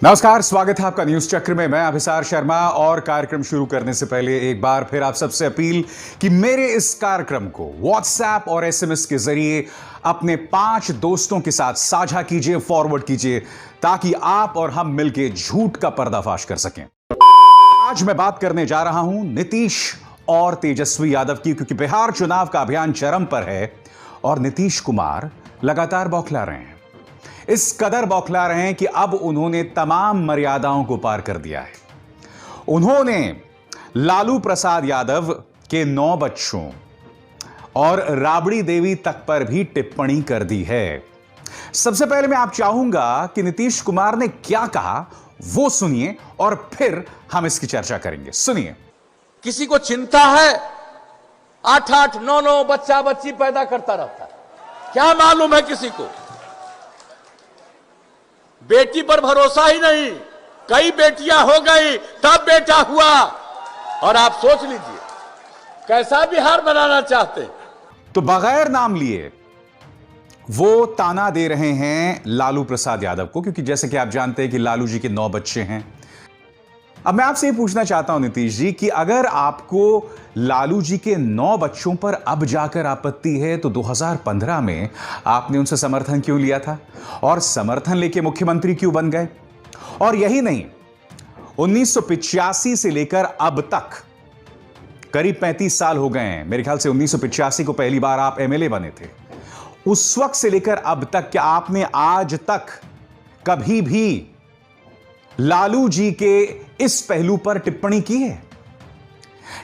नमस्कार, स्वागत है आपका न्यूज चक्र में। मैं अभिसार शर्मा और कार्यक्रम शुरू करने से पहले एक बार फिर आप सबसे अपील कि मेरे इस कार्यक्रम को व्हाट्सएप और एसएमएस के जरिए अपने 5 दोस्तों के साथ साझा कीजिए, फॉरवर्ड कीजिए, ताकि आप और हम मिलकर झूठ का पर्दाफाश कर सकें। आज मैं बात करने जा रहा हूं नीतीश और तेजस्वी यादव की, क्योंकि बिहार चुनाव का अभियान चरम पर है और नीतीश कुमार लगातार बौखला रहे हैं। इस कदर बौखला रहे हैं कि अब उन्होंने तमाम मर्यादाओं को पार कर दिया है। उन्होंने लालू प्रसाद यादव के 9 बच्चों और राबड़ी देवी तक पर भी टिप्पणी कर दी है। सबसे पहले मैं आप चाहूंगा कि नीतीश कुमार ने क्या कहा वो सुनिए और फिर हम इसकी चर्चा करेंगे। सुनिए। किसी को चिंता है 8-8, 9-9 बच्चा बच्ची पैदा करता रहता है, क्या मालूम है किसी को? बेटी पर भरोसा ही नहीं, कई बेटियां हो गई तब बेटा हुआ। और आप सोच लीजिए कैसा बिहार बनाना चाहते हैं। तो बगैर नाम लिए वो ताना दे रहे हैं लालू प्रसाद यादव को, क्योंकि जैसे कि आप जानते हैं कि लालू जी के 9 बच्चे हैं। अब मैं आपसे ये पूछना चाहता हूं नीतीश जी कि अगर आपको लालू जी के 9 बच्चों पर अब जाकर आपत्ति है तो 2015 में आपने उनसे समर्थन क्यों लिया था और समर्थन लेके मुख्यमंत्री क्यों बन गए? और यही नहीं, 1985 से लेकर अब तक करीब 35 साल हो गए हैं। मेरे ख्याल से 1985 को पहली बार आप एमएलए बने थे। उस वक्त से लेकर अब तक क्या आपने आज तक कभी भी लालू जी के इस पहलू पर टिप्पणी की है?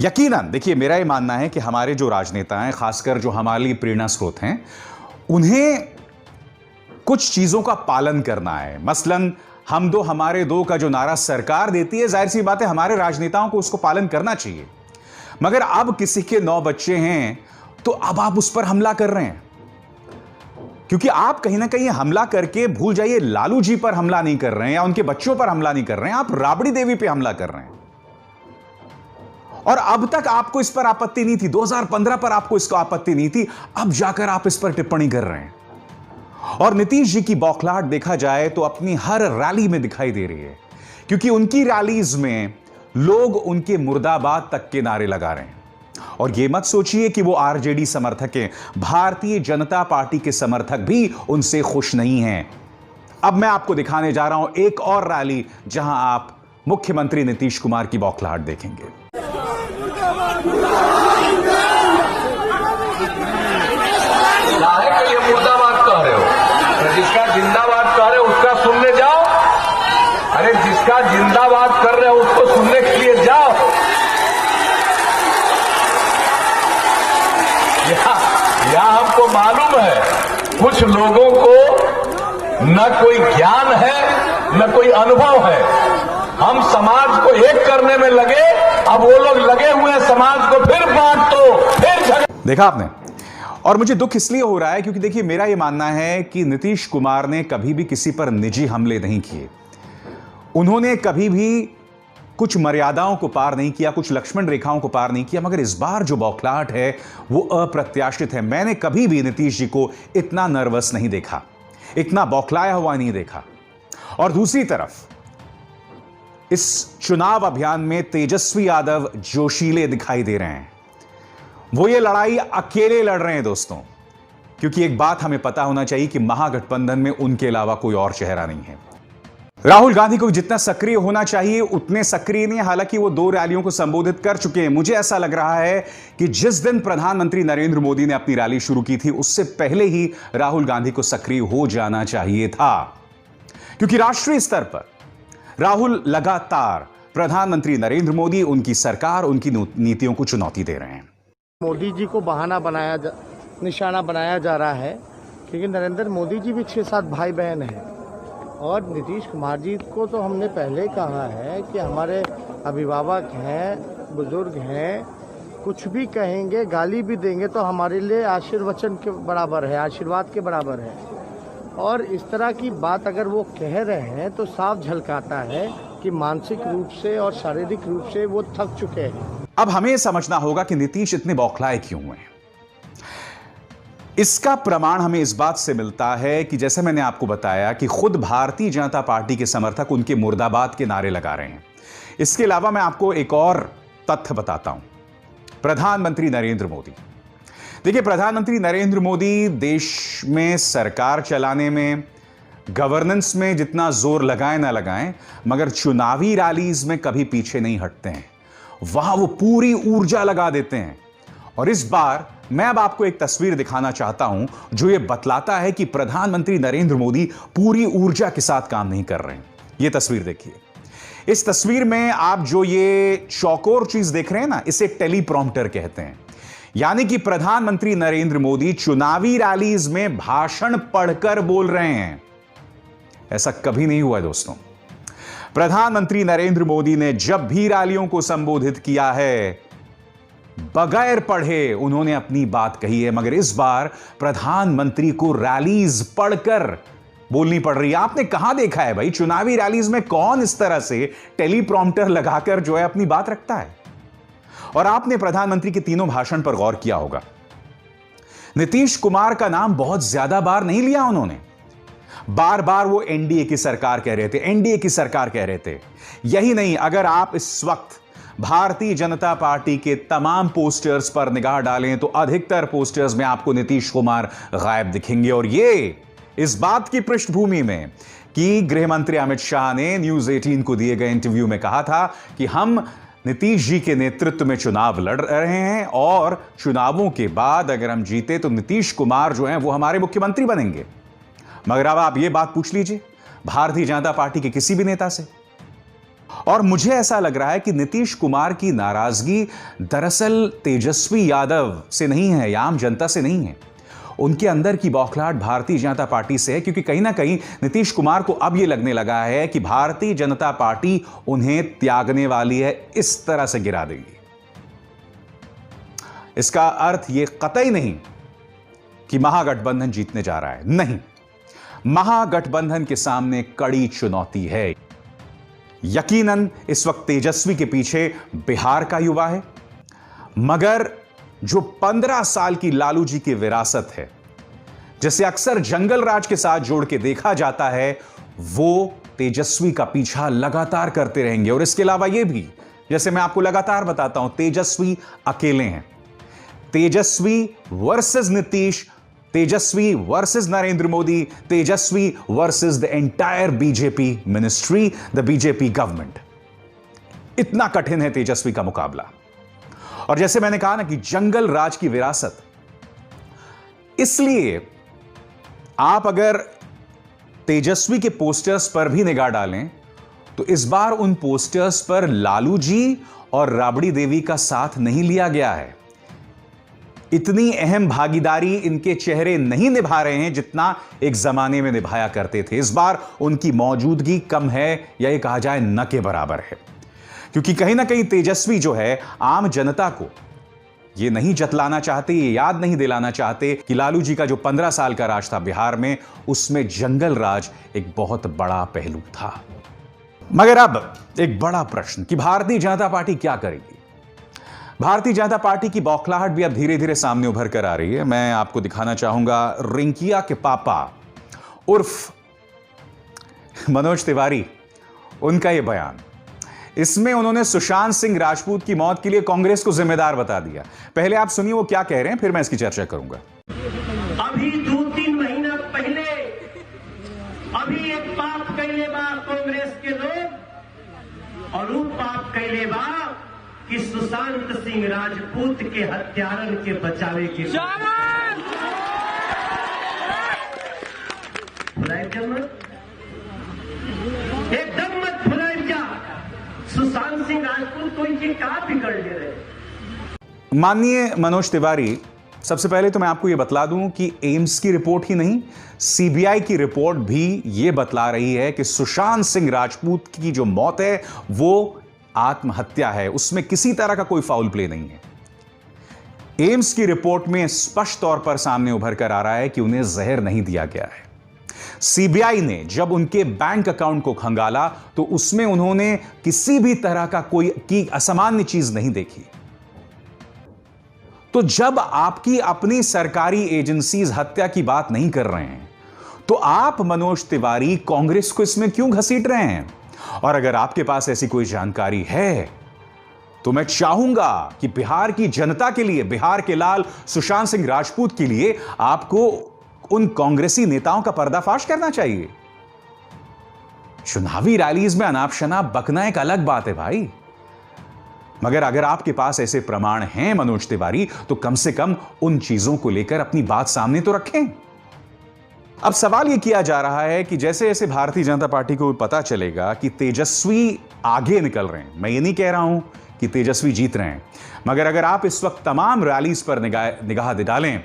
यकीनन देखिए, मेरा यह मानना है कि हमारे जो राजनेता हैं, खासकर जो हमारे लिए प्रेरणा स्रोत हैं, उन्हें कुछ चीजों का पालन करना है। मसलन हम दो हमारे दो का जो नारा सरकार देती है, जाहिर सी बात है हमारे राजनेताओं को उसको पालन करना चाहिए। मगर अब किसी के 9 बच्चे हैं तो अब आप उस पर हमला कर रहे हैं, क्योंकि आप कहीं ना कहीं हमला करके भूल जाइए, लालू जी पर हमला नहीं कर रहे हैं या उनके बच्चों पर हमला नहीं कर रहे हैं, आप राबड़ी देवी पे हमला कर रहे हैं। और अब तक आपको इस पर आपत्ति नहीं थी, 2015 पर आपको इसको आपत्ति नहीं थी, अब जाकर आप इस पर टिप्पणी कर रहे हैं। और नीतीश जी की बौखलाहट देखा जाए तो अपनी हर रैली में दिखाई दे रही है, क्योंकि उनकी रैलीज में लोग उनके मुर्दाबाद तक के नारे लगा रहे हैं। और यह मत सोचिए कि वो आरजेडी समर्थक हैं, भारतीय जनता पार्टी के समर्थक भी उनसे खुश नहीं हैं। अब मैं आपको दिखाने जा रहा हूं एक और रैली जहां आप मुख्यमंत्री नीतीश कुमार की बौखलाहट देखेंगे। ये मुर्दाबाद कह रहे हो, जिसका जिंदाबाद कह रहे हो उसका सुनने जाओ। अरे जिसका जिंदाबाद कर रहे हो उसको सुनने के लिए जाओ। यहां हमको मालूम है कुछ लोगों को न कोई ज्ञान है न कोई अनुभव है। हम समाज को एक करने में लगे, अब वो लोग लगे हुए हैं समाज को फिर बांट दो, फिर झगड़ा। देखा आपने? और मुझे दुख इसलिए हो रहा है क्योंकि देखिए, मेरा यह मानना है कि नीतीश कुमार ने कभी भी किसी पर निजी हमले नहीं किए। उन्होंने कभी भी कुछ मर्यादाओं को पार नहीं किया, कुछ लक्ष्मण रेखाओं को पार नहीं किया। मगर इस बार जो बौखलाहट है वो अप्रत्याशित है। मैंने कभी भी नीतीश जी को इतना नर्वस नहीं देखा, इतना बौखलाया हुआ नहीं देखा। और दूसरी तरफ इस चुनाव अभियान में तेजस्वी यादव जोशीले दिखाई दे रहे हैं। वो ये लड़ाई अकेले लड़ रहे हैं दोस्तों, क्योंकि एक बात हमें पता होना चाहिए कि महागठबंधन में उनके अलावा कोई और चेहरा नहीं है। राहुल गांधी को जितना सक्रिय होना चाहिए उतने सक्रिय नहीं, हालांकि वो 2 रैलियों को संबोधित कर चुके हैं। मुझे ऐसा लग रहा है कि जिस दिन प्रधानमंत्री नरेंद्र मोदी ने अपनी रैली शुरू की थी उससे पहले ही राहुल गांधी को सक्रिय हो जाना चाहिए था, क्योंकि राष्ट्रीय स्तर पर राहुल लगातार प्रधानमंत्री नरेंद्र मोदी, उनकी सरकार, उनकी नीतियों को चुनौती दे रहे हैं। मोदी जी को निशाना बनाया जा रहा है, क्योंकि नरेंद्र मोदी जी भी 6-7 भाई बहन हैं। और नीतीश कुमार जी को तो हमने पहले कहा है कि हमारे अभिभावक हैं, बुजुर्ग हैं, कुछ भी कहेंगे, गाली भी देंगे तो हमारे लिए आशीर्वचन के बराबर है, आशीर्वाद के बराबर है। और इस तरह की बात अगर वो कह रहे हैं तो साफ झलकाता है कि मानसिक रूप से और शारीरिक रूप से वो थक चुके हैं। अब हमें समझना होगा कि नीतीश इतने बौखलाए क्यों हुए हैं। इसका प्रमाण हमें इस बात से मिलता है कि जैसे मैंने आपको बताया कि खुद भारतीय जनता पार्टी के समर्थक उनके मुर्दाबाद के नारे लगा रहे हैं। इसके अलावा मैं आपको एक और तथ्य बताता हूं। प्रधानमंत्री नरेंद्र मोदी, देखिए, प्रधानमंत्री नरेंद्र मोदी देश में सरकार चलाने में, गवर्नेंस में जितना जोर लगाएं ना लगाएं, मगर चुनावी रैलीज में कभी पीछे नहीं हटते हैं। वहां वो पूरी ऊर्जा लगा देते हैं। और इस बार मैं अब आपको एक तस्वीर दिखाना चाहता हूं जो ये बतलाता है कि प्रधानमंत्री नरेंद्र मोदी पूरी ऊर्जा के साथ काम नहीं कर रहे हैं। ये तस्वीर देखिए। इस तस्वीर में आप जो ये चौकोर चीज देख रहे हैं ना, इसे टेलीप्रॉम्प्टर कहते हैं। यानी कि प्रधानमंत्री नरेंद्र मोदी चुनावी रैलीज में भाषण पढ़कर बोल रहे हैं। ऐसा कभी नहीं हुआ है दोस्तों। प्रधानमंत्री नरेंद्र मोदी ने जब भी रैलियों को संबोधित किया है, बगैर पढ़े उन्होंने अपनी बात कही है। मगर इस बार प्रधानमंत्री को रैलीज पढ़कर बोलनी पड़ रही है। आपने कहां देखा है भाई, चुनावी रैलीज में कौन इस तरह से टेलीप्रॉम्प्टर लगाकर जो है अपनी बात रखता है। और आपने प्रधानमंत्री के तीनों भाषण पर गौर किया होगा, नीतीश कुमार का नाम बहुत ज्यादा बार नहीं लिया उन्होंने। बार बार वो एनडीए की सरकार कह रहे थे, एनडीए की सरकार कह रहे थे। यही नहीं, अगर आप इस वक्त भारतीय जनता पार्टी के तमाम पोस्टर्स पर निगाह डालें तो अधिकतर पोस्टर्स में आपको नीतीश कुमार गायब दिखेंगे। और ये इस बात की पृष्ठभूमि में कि गृह मंत्री अमित शाह ने न्यूज 18 को दिए गए इंटरव्यू में कहा था कि हम नीतीश जी के नेतृत्व में चुनाव लड़ रहे हैं और चुनावों के बाद अगर हम जीते तो नीतीश कुमार जो हैं वो हमारे मुख्यमंत्री बनेंगे। मगर अब आप ये बात पूछ लीजिए भारतीय जनता पार्टी के किसी भी नेता से, और मुझे ऐसा लग रहा है कि नीतीश कुमार की नाराजगी दरअसल तेजस्वी यादव से नहीं है या आम जनता से नहीं है। उनके अंदर की बौखलाहट भारतीय जनता पार्टी से है, क्योंकि कहीं ना कहीं नीतीश कुमार को अब यह लगने लगा है कि भारतीय जनता पार्टी उन्हें त्यागने वाली है, इस तरह से गिरा देगी। इसका अर्थ यह कतई नहीं कि महागठबंधन जीतने जा रहा है, नहीं। महागठबंधन के सामने कड़ी चुनौती है। यकीनन इस वक्त तेजस्वी के पीछे बिहार का युवा है, मगर जो 15 साल की लालू जी की विरासत है, जिसे अक्सर जंगल राज के साथ जोड़ के देखा जाता है, वो तेजस्वी का पीछा लगातार करते रहेंगे। और इसके अलावा यह भी, जैसे मैं आपको लगातार बताता हूं, तेजस्वी अकेले हैं। Tejashwi versus Nitish, Tejashwi versus Narendra Modi, Tejashwi versus the entire BJP ministry, the BJP government. इतना कठिन है तेजस्वी का मुकाबला। और जैसे मैंने कहा ना कि जंगल राज की विरासत, इसलिए आप अगर तेजस्वी के पोस्टर्स पर भी निगाह डालें तो इस बार उन पोस्टर्स पर लालू जी और राबड़ी देवी का साथ नहीं लिया गया है। इतनी अहम भागीदारी इनके चेहरे नहीं निभा रहे हैं जितना एक जमाने में निभाया करते थे। इस बार उनकी मौजूदगी कम है, या ये कहा जाए न के बराबर है, क्योंकि कहीं ना कहीं तेजस्वी जो है आम जनता को ये नहीं जतलाना चाहते, ये याद नहीं दिलाना चाहते कि लालू जी का जो 15 साल का राज था बिहार में, उसमें जंगल राज एक बहुत बड़ा पहलू था। मगर अब एक बड़ा प्रश्न कि भारतीय जनता पार्टी क्या करेगी। भारतीय जनता पार्टी की बौखलाहट भी अब धीरे धीरे सामने उभर कर आ रही है। मैं आपको दिखाना चाहूंगा रिंकिया के पापा उर्फ मनोज तिवारी, उनका यह बयान। इसमें उन्होंने सुशांत सिंह राजपूत की मौत के लिए कांग्रेस को जिम्मेदार बता दिया। पहले आप सुनिए वो क्या कह रहे हैं, फिर मैं इसकी चर्चा करूंगा। अभी 2-3 महीना पहले अभी एक पाप कैले बा कांग्रेस के लोग, और वो पाप कैले बा कि सुशांत सिंह राजपूत के हत्यारन के बचावे के एकदम मत भुलाए। क्या सुशांत सिंह राजपूत को इनके कहां बिगड़ ले रहे। माननीय मनोज तिवारी, सबसे पहले तो मैं आपको यह बतला दूं कि एम्स की रिपोर्ट ही नहीं, सीबीआई की रिपोर्ट भी यह बतला रही है कि सुशांत सिंह राजपूत की जो मौत है वो आत्महत्या है, उसमें किसी तरह का कोई फाउल प्ले नहीं है। एम्स की रिपोर्ट में स्पष्ट तौर पर सामने उभर कर आ रहा है कि उन्हें जहर नहीं दिया गया है। सीबीआई ने जब उनके बैंक अकाउंट को खंगाला तो उसमें उन्होंने किसी भी तरह का कोई असामान्य चीज नहीं देखी। तो जब आपकी अपनी सरकारी एजेंसीज हत्या की बात नहीं कर रहे हैं, तो आप मनोज तिवारी कांग्रेस को इसमें क्यों घसीट रहे हैं? और अगर आपके पास ऐसी कोई जानकारी है तो मैं चाहूंगा कि बिहार की जनता के लिए, बिहार के लाल सुशांत सिंह राजपूत के लिए आपको उन कांग्रेसी नेताओं का पर्दाफाश करना चाहिए। चुनावी रैलीज में अनाप शनाप बकना एक अलग बात है भाई, मगर अगर आपके पास ऐसे प्रमाण हैं मनोज तिवारी, तो कम से कम उन चीजों को लेकर अपनी बात सामने तो रखें। अब सवाल यह किया जा रहा है कि जैसे जैसे भारतीय जनता पार्टी को पता चलेगा कि तेजस्वी आगे निकल रहे हैं, मैं ये नहीं कह रहा हूं कि तेजस्वी जीत रहे हैं, मगर अगर आप इस वक्त तमाम रैलीज पर निगाह डालें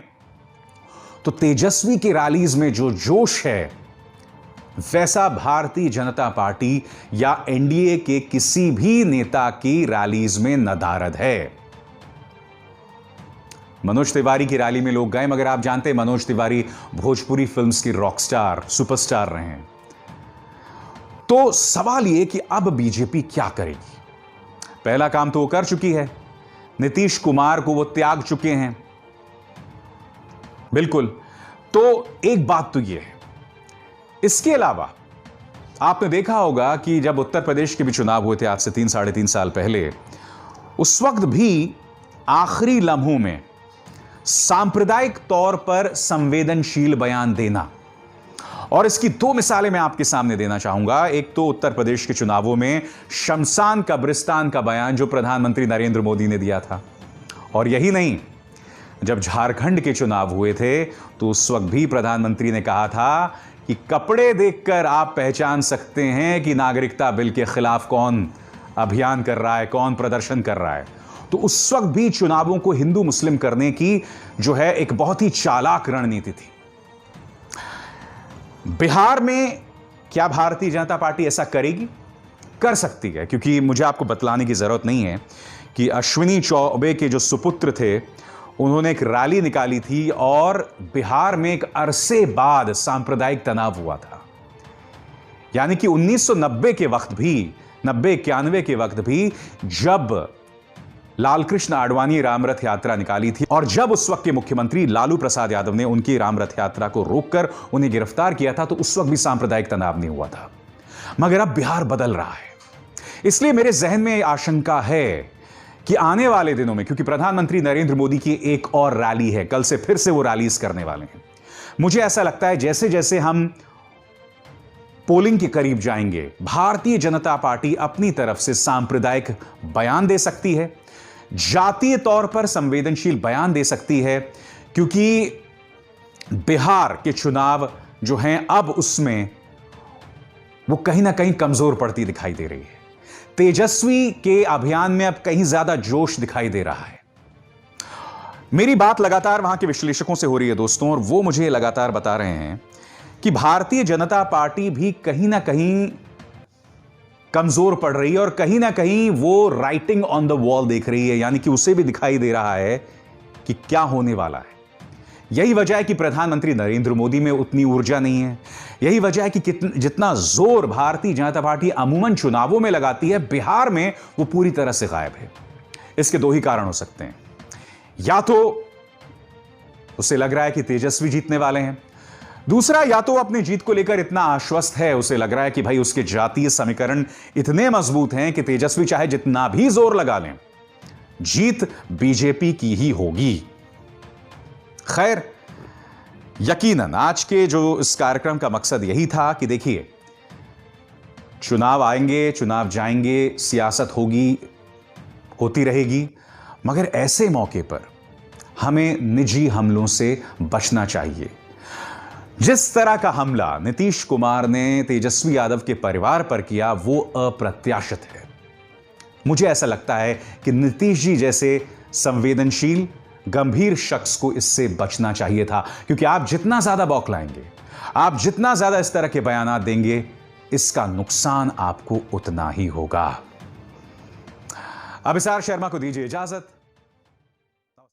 तो तेजस्वी की रैलीज में जो जोश है वैसा भारतीय जनता पार्टी या एनडीए के किसी भी नेता की रैलीज में नदारद है। मनोज तिवारी की रैली में लोग गए, मगर आप जानते हैं मनोज तिवारी भोजपुरी फिल्म्स की रॉकस्टार, सुपरस्टार रहे हैं। तो सवाल यह कि अब बीजेपी क्या करेगी? पहला काम तो वो कर चुकी है, नीतीश कुमार को वो त्याग चुके हैं, बिल्कुल। तो एक बात तो ये है, इसके अलावा आपने देखा होगा कि जब उत्तर प्रदेश के भी चुनाव हुए थे आज से 3-3.5 साल पहले, उस वक्त भी आखिरी लम्हों में सांप्रदायिक तौर पर संवेदनशील बयान देना, और इसकी 2 मिसालें मैं आपके सामने देना चाहूंगा। एक तो उत्तर प्रदेश के चुनावों में शमशान कब्रिस्तान का बयान जो प्रधानमंत्री नरेंद्र मोदी ने दिया था, और यही नहीं, जब झारखंड के चुनाव हुए थे तो उस वक्त भी प्रधानमंत्री ने कहा था कि कपड़े देखकर आप पहचान सकते हैं कि नागरिकता बिल के खिलाफ कौन अभियान कर रहा है, कौन प्रदर्शन कर रहा है। तो उस वक्त भी चुनावों को हिंदू मुस्लिम करने की जो है एक बहुत ही चालाक रणनीति थी। बिहार में क्या भारतीय जनता पार्टी ऐसा करेगी? कर सकती है, क्योंकि मुझे आपको बतलाने की जरूरत नहीं है कि अश्विनी चौबे के जो सुपुत्र थे उन्होंने एक रैली निकाली थी और बिहार में एक अरसे बाद सांप्रदायिक तनाव हुआ था। यानी कि 1990 के वक्त भी, 90-91 के वक्त भी, जब लालकृष्ण आडवाणी रामरथ यात्रा निकाली थी और जब उस वक्त के मुख्यमंत्री लालू प्रसाद यादव ने उनकी रामरथ यात्रा को रोककर उन्हें गिरफ्तार किया था, तो उस वक्त भी सांप्रदायिक तनाव नहीं हुआ था। मगर अब बिहार बदल रहा है, इसलिए मेरे जहन में आशंका है कि आने वाले दिनों में, क्योंकि प्रधानमंत्री नरेंद्र मोदी की एक और रैली है, कल से फिर से वो रैलीज करने वाले हैं, मुझे ऐसा लगता है जैसे जैसे हम पोलिंग के करीब जाएंगे, भारतीय जनता पार्टी अपनी तरफ से सांप्रदायिक बयान दे सकती है, जातीय तौर पर संवेदनशील बयान दे सकती है, क्योंकि बिहार के चुनाव जो हैं अब उसमें वो कहीं ना कहीं कमजोर पड़ती दिखाई दे रही है। तेजस्वी के अभियान में अब कहीं ज्यादा जोश दिखाई दे रहा है। मेरी बात लगातार वहां के विश्लेषकों से हो रही है दोस्तों, और वो मुझे लगातार बता रहे हैं कि भारतीय जनता पार्टी भी कहीं ना कहीं कमजोर पड़ रही है और कहीं ना कहीं वो राइटिंग ऑन द वॉल देख रही है, यानी कि उसे भी दिखाई दे रहा है कि क्या होने वाला है। यही वजह है कि प्रधानमंत्री नरेंद्र मोदी में उतनी ऊर्जा नहीं है, यही वजह है कि जितना जोर भारतीय जनता पार्टी अमूमन चुनावों में लगाती है, बिहार में वो पूरी तरह से गायब है। इसके 2 ही कारण हो सकते हैं, या तो उसे लग रहा है कि तेजस्वी जीतने वाले हैं, दूसरा या तो अपनी जीत को लेकर इतना आश्वस्त है, उसे लग रहा है कि भाई उसके जातीय समीकरण इतने मजबूत हैं कि तेजस्वी चाहे जितना भी जोर लगा लें, जीत बीजेपी की ही होगी। खैर, यकीनन आज के जो इस कार्यक्रम का मकसद यही था कि देखिए, चुनाव आएंगे, चुनाव जाएंगे, सियासत होगी, होती रहेगी, मगर ऐसे मौके पर हमें निजी हमलों से बचना चाहिए। जिस तरह का हमला नीतीश कुमार ने तेजस्वी यादव के परिवार पर किया वो अप्रत्याशित है। मुझे ऐसा लगता है कि नीतीश जी जैसे संवेदनशील गंभीर शख्स को इससे बचना चाहिए था, क्योंकि आप जितना ज्यादा बौखलाएंगे, आप जितना ज्यादा इस तरह के बयानात देंगे, इसका नुकसान आपको उतना ही होगा। अभिसार शर्मा को दीजिए इजाजत।